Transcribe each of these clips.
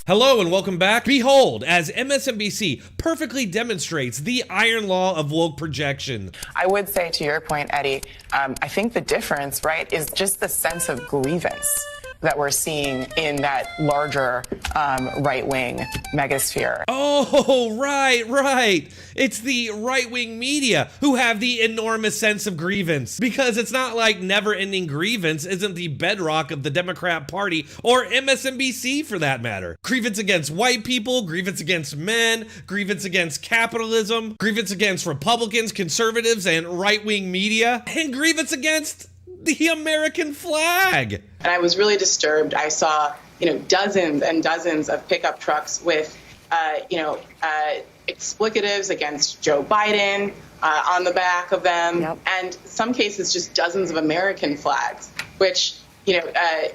Hello and welcome back. Behold, as MSNBC perfectly demonstrates the iron law of woke projection. I would say, to your point, Eddie, I think the difference, right, is just the sense of grievance that we're seeing in that larger right-wing megasphere. Oh, right. It's the right-wing media who have the enormous sense of grievance. Because it's not like never-ending grievance isn't the bedrock of the Democrat Party or MSNBC for that matter. Grievance against white people, grievance against men, grievance against capitalism, grievance against Republicans, conservatives, and right-wing media, and grievance against the American flag. And I was really disturbed. I saw, dozens and dozens of pickup trucks with, explicatives against Joe Biden on the back of them. Yep. And some cases, just dozens of American flags, which,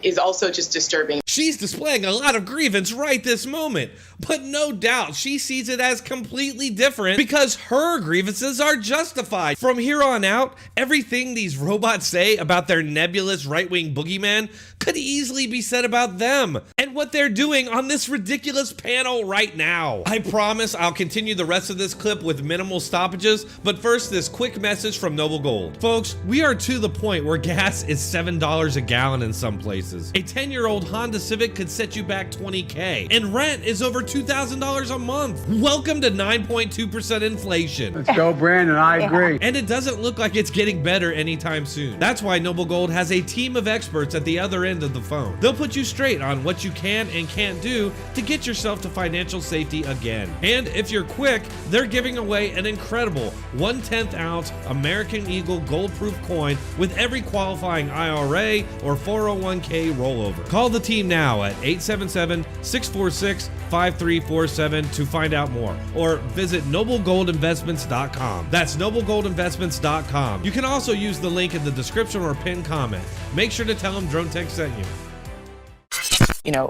is also just disturbing. She's displaying a lot of grievance right this moment, but no doubt she sees it as completely different because her grievances are justified. From here on out, everything these robots say about their nebulous right-wing boogeyman could easily be said about them and what they're doing on this ridiculous panel right now. I promise I'll continue the rest of this clip with minimal stoppages, but first this quick message from Noble Gold. Folks, we are to the point where gas is $7 a gallon in some places. A 10-year-old Honda Civic could set you back $20K, and rent is over $2,000 a month. Welcome to 9.2% inflation. Let's go, Brandon. I agree. And it doesn't look like it's getting better anytime soon. That's why Noble Gold has a team of experts at the other end of the phone. They'll put you straight on what you can and can't do to get yourself to financial safety again. And if you're quick, they're giving away an incredible 1/10 ounce American Eagle gold-proof coin with every qualifying IRA or 401k rollover. Call the team now at 877-646-5347 to find out more, or visit noblegoldinvestments.com. That's noblegoldinvestments.com. You can also use the link in the description or pinned comment. Make sure to tell them Dronetek sent you.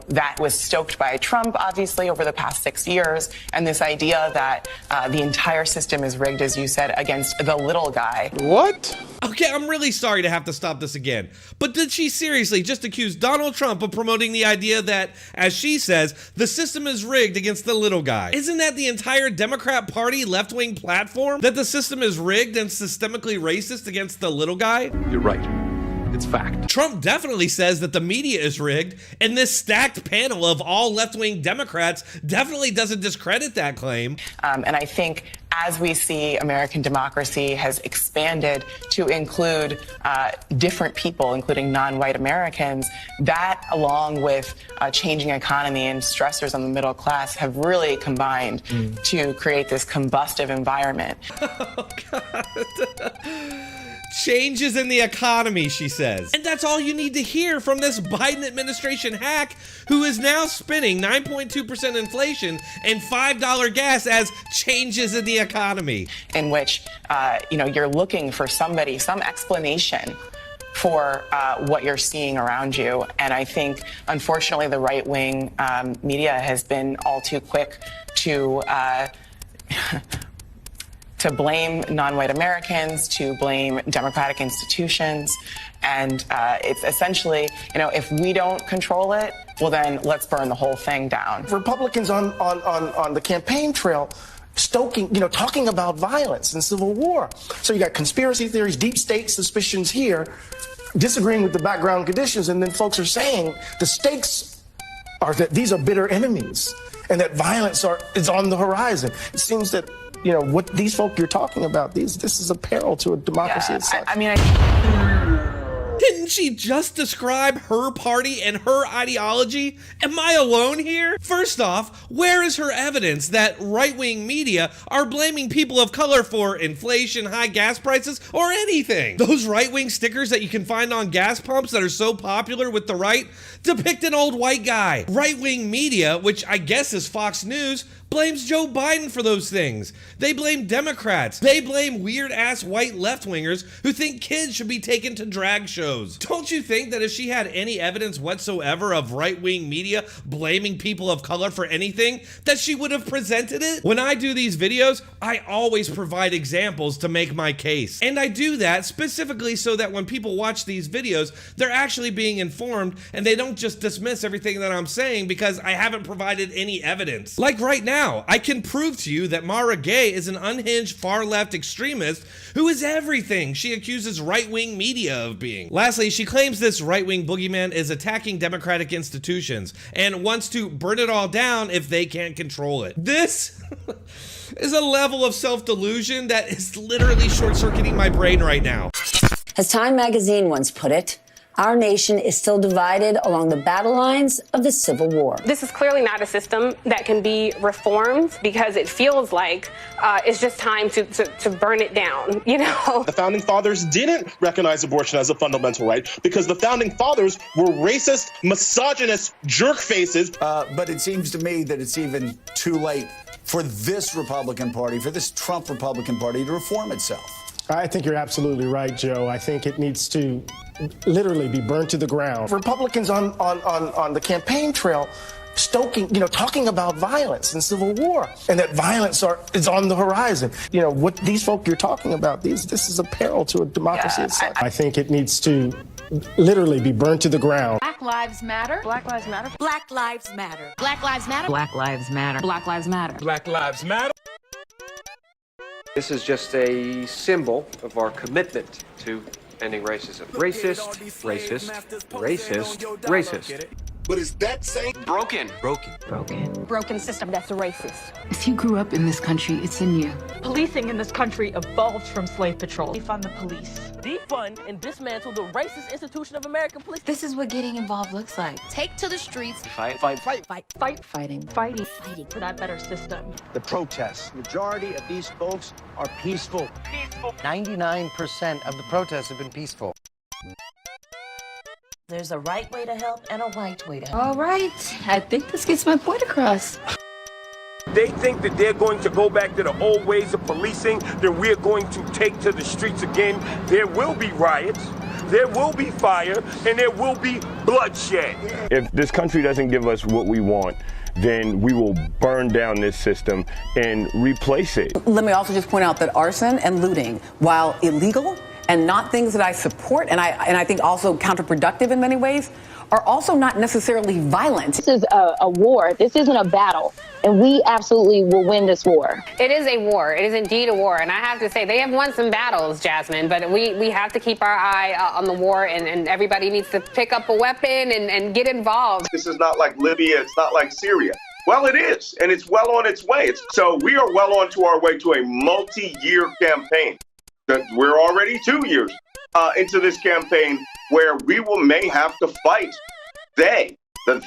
That was stoked by Trump, obviously, over the past 6 years. And this idea that the entire system is rigged, as you said, against the little guy. What? Okay, I'm really sorry to have to stop this again. But did she seriously just accuse Donald Trump of promoting the idea that, as she says, the system is rigged against the little guy? Isn't that the entire Democrat Party left-wing platform? That the system is rigged and systemically racist against the little guy? You're right. It's fact. Trump definitely says that the media is rigged, and this stacked panel of all left-wing Democrats definitely doesn't discredit that claim. And I think as we see American democracy has expanded to include different people, including non-white Americans, that along with a changing economy and stressors on the middle class have really combined to create this combustive environment. Oh, God. Changes in the economy, she says. And that's all you need to hear from this Biden administration hack who is now spinning 9.2% inflation and $5 gas as changes in the economy. In which, you're looking for some explanation for what you're seeing around you. And I think, unfortunately, the right-wing media has been all too quick to blame non-white Americans, to blame democratic institutions. And it's essentially, if we don't control it, well, then let's burn the whole thing down. Republicans on the campaign trail stoking, talking about violence and civil war. So you got conspiracy theories, deep state suspicions here, disagreeing with the background conditions. And then folks are saying the stakes are that these are bitter enemies and that violence is on the horizon. It seems that what these folk you're talking about, this is a peril to a democracy itself. Didn't she just describe her party and her ideology? Am I alone here? First off, where is her evidence that right-wing media are blaming people of color for inflation, high gas prices, or anything? Those right-wing stickers that you can find on gas pumps that are so popular with the right depict an old white guy. Right-wing media, which I guess is Fox News, blames Joe Biden for those things. They blame Democrats. They blame weird-ass white left-wingers who think kids should be taken to drag shows. Don't you think that if she had any evidence whatsoever of right-wing media blaming people of color for anything, that she would have presented it? When I do these videos, I always provide examples to make my case. And I do that specifically so that when people watch these videos, they're actually being informed and they don't just dismiss everything that I'm saying because I haven't provided any evidence. Like right now, I can prove to you that MaraGay is an unhinged far-left extremist who is everything she accuses right-wing media of being. Lastly, she claims this right-wing boogeyman is attacking democratic institutions and wants to burn it all down if they can't control it. This is a level of self-delusion that is literally short-circuiting my brain right now. As Time magazine once put it, our nation is still divided along the battle lines of the Civil War. This is clearly not a system that can be reformed because it feels like it's just time to burn it down, you know? The Founding Fathers didn't recognize abortion as a fundamental right because the Founding Fathers were racist, misogynist jerk faces. But it seems to me that it's even too late for this Republican Party, for this Trump Republican Party to reform itself. I think you're absolutely right, Joe. I think it needs to literally be burned to the ground. Republicans on the campaign trail stoking, talking about violence and civil war, and that violence is on the horizon. What these folk you're talking about, this is a peril to a democracy itself. I think it needs to literally be burned to the ground. Black Lives Matter. Black Lives Matter. Black Lives Matter. Black Lives Matter. Black Lives Matter. Black Lives Matter. Black Lives Matter. This is just a symbol of our commitment to ending racism. Racist, racist, racist, racist. But is that saying Broken. Broken system that's racist. If you grew up in this country, it's in you. Policing in this country evolved from slave patrol. Defund the police. Defund and dismantle the racist institution of American police. This is what getting involved looks like. Take to the streets. Fight. Fighting For that better system. The protests. Majority of these folks are peaceful. 99% of the protests have been peaceful. There's a right way to help and a white way to help. All right. I think this gets my point across. They think that they're going to go back to the old ways of policing, that we're going to take to the streets again. There will be riots, there will be fire, and there will be bloodshed. If this country doesn't give us what we want, then we will burn down this system and replace it. Let me also just point out that arson and looting, while illegal and not things that I support, and I think also counterproductive in many ways, are also not necessarily violent. This is a war. This isn't a battle. And we absolutely will win this war. It is a war. It is indeed a war. And I have to say, they have won some battles, Jasmine, but we have to keep our eye on the war, and everybody needs to pick up a weapon and get involved. This is not like Libya. It's not like Syria. Well, it is, and it's well on its way. So we are well on to our way to a multi-year campaign. We're already 2 years into this campaign where may have to fight the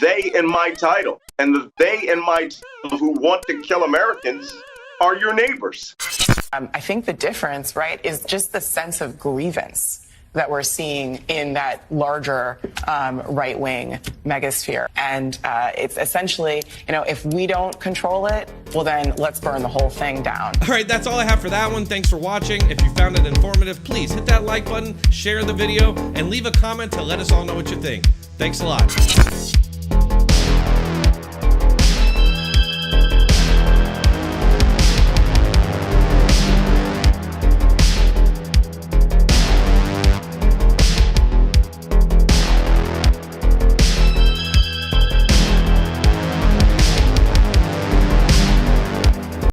they in my title, and the they in my title who want to kill Americans are your neighbors. I think the difference, right, is just the sense of grievance that we're seeing in that larger right-wing megasphere. And it's essentially, if we don't control it, well then let's burn the whole thing down. All right, that's all I have for that one. Thanks for watching. If you found it informative, please hit that like button, share the video, and leave a comment to let us all know what you think. Thanks a lot.